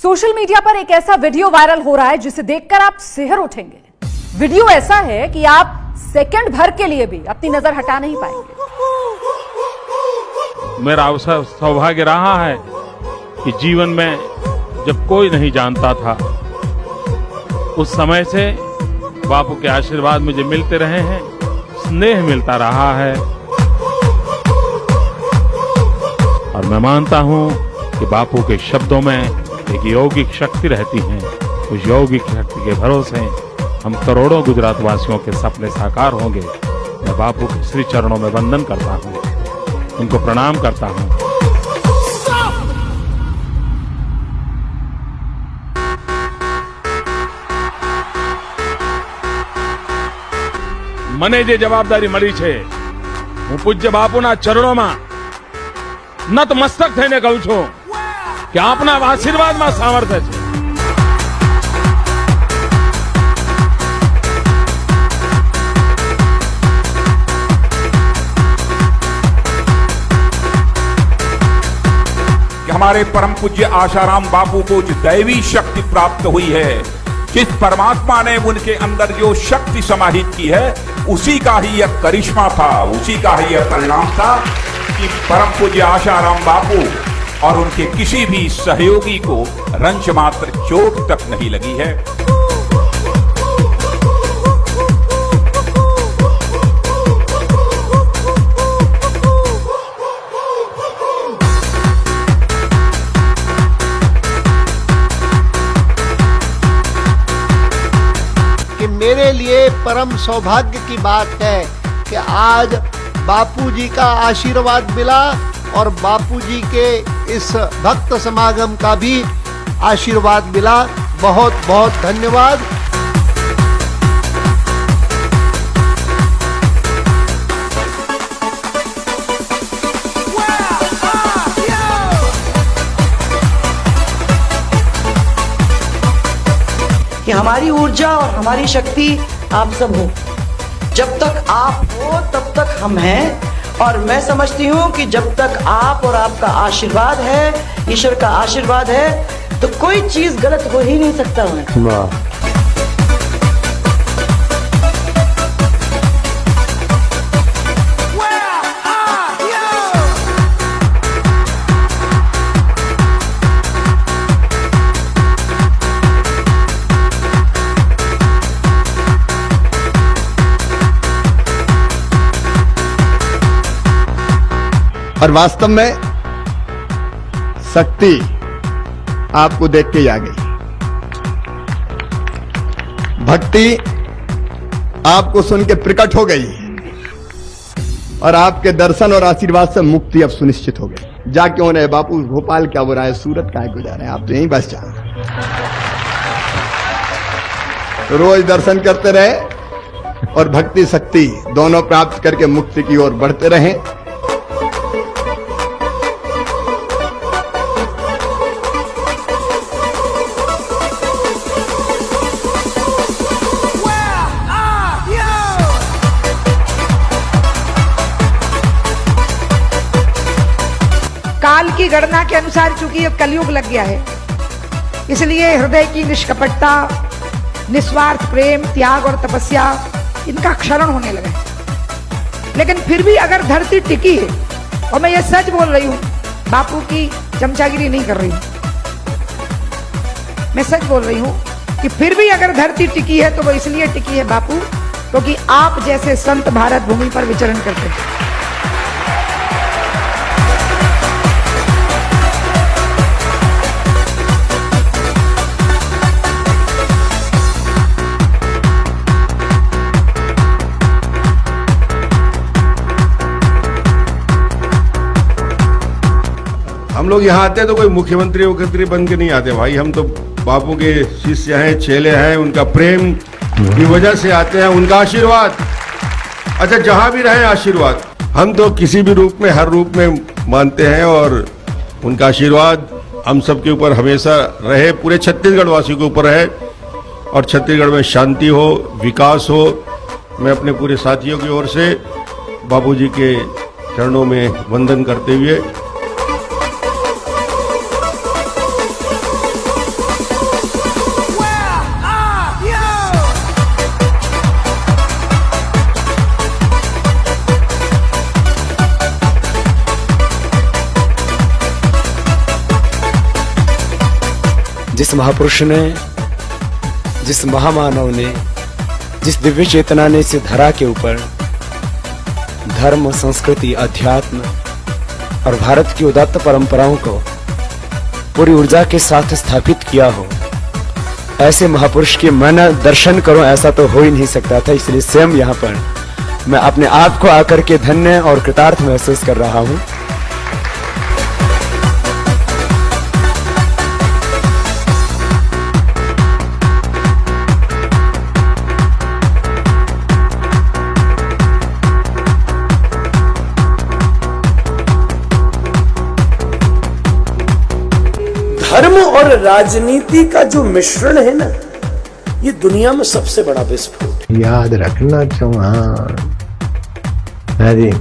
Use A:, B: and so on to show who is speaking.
A: Social media पर एक ऐसा वीडियो वायरल हो रहा है जिसे देखकर आप सिहर उठेंगे। वीडियो ऐसा है कि आप सेकंड भर के लिए भी अपनी नजर हटा नहीं पाएंगे।
B: मेरा अवसर सौभाग्य रहा है कि जीवन में जब कोई नहीं जानता था, उस समय से बापू के आशीर्वाद मुझे मिलते रहे हैं, स्नेह मिलता रहा है। और मैं मानता हूं कि बापू के शब्दों में एक यौगिक शक्ति रहती है। उस यौगिक शक्ति के भरोसे हम करोड़ों गुजरात वासियों के सपने साकार होंगे। मैं बापू के श्री चरणों में वंदन करता हूं, उनको प्रणाम करता हूं। મને જે જવાબદારી મળી છે, હું પૂજ્ય બાપુના ચરણોમાં નતમસ્તક થઈને કહું છું કે આપના આશીર્વાદમાં સામર્થ્ય છે।
C: हमारे परम पूज्य आशाराम बापू को जो दैवी शक्ति प्राप्त हुई है, जिस परमात्मा ने उनके अंदर जो शक्ति समाहित की है, उसी का ही यह करिश्मा था, उसी का ही यह परिणाम था कि परम पूज्य आशाराम बापू और उनके किसी भी सहयोगी को रंच मात्र चोट तक नहीं लगी है।
D: मेरे लिए परम सौभाग्य की बात है कि आज बापूजी का आशीर्वाद मिला और बापूजी के इस भक्त समागम का भी आशीर्वाद मिला। बहुत बहुत धन्यवाद।
E: कि हमारी ऊर्जा और हमारी शक्ति आप सब हो। जब तक आप हो तब तक हम हैं, और मैं समझती हूँ कि जब तक आप और आपका आशीर्वाद है, ईश्वर का आशीर्वाद है, तो कोई चीज गलत हो ही नहीं सकता है।
F: और वास्तव में शक्ति आपको देख के ही आ गई। भक्ति आपको सुन के प्रकट हो गई और आपके दर्शन और आशीर्वाद से मुक्ति अब सुनिश्चित हो गई। जा क्यों रहे बापू, भोपाल क्या हो रहा है, सूरत क्या गुजारे, आप तो यहीं बस जा। रोज दर्शन करते रहे और भक्ति शक्ति दोनों प्राप्त करके मुक्ति की ओर बढ़ते रहें।
G: काल की गणना के अनुसार चूंकि ये कलयुग लग गया है, इसलिए हृदय की निष्कपटता, निस्वार्थ प्रेम, त्याग और तपस्या, इनका क्षरण होने लगा है। लेकिन फिर भी अगर धरती टिकी है, और मैं ये सच बोल रही हूँ, बापू की चमचागिरी नहीं कर रही हूँ, मैं सच बोल रही हूँ कि फिर भी अगर धरती टिकी है तो वो इसलिए टिकी है बापू, क्योंकि आप जैसे संत भारत भूमि पर विचरण करते हैं।
H: हम लोग यहाँ आते हैं तो कोई मुख्यमंत्री वक्तरी बन के नहीं आते भाई, हम तो बापू के शिष्य हैं, चेले हैं, उनका प्रेम की वजह से आते हैं, उनका आशीर्वाद। अच्छा, जहाँ भी रहे आशीर्वाद, हम तो किसी भी रूप में, हर रूप में मानते हैं और उनका आशीर्वाद हम सबके ऊपर हमेशा रहे, पूरे छत्तीसगढ़ वासियों के ऊपर रहे और छत्तीसगढ़ में शांति हो, विकास हो। मैं अपने पूरे साथियों की ओर से बापूजी के चरणों में वंदन करते हुए
I: जिस महापुरुष ने, जिस महामानव ने, जिस दिव्य चेतना ने इस धरा के ऊपर धर्म, संस्कृति, अध्यात्म और भारत की उदात्त परंपराओं को पूरी ऊर्जा के साथ स्थापित किया हो, ऐसे महापुरुष के मैं दर्शन करूं ऐसा तो हो ही नहीं सकता था। इसलिए स्वयं यहाँ पर मैं अपने आप को आकर के धन्य और कृतार्थ महसूस कर रहा हूं।
J: धर्म और राजनीति का जो मिश्रण है ना, ये दुनिया में सबसे बड़ा विस्फोट।
D: याद रखना चौहान, अरे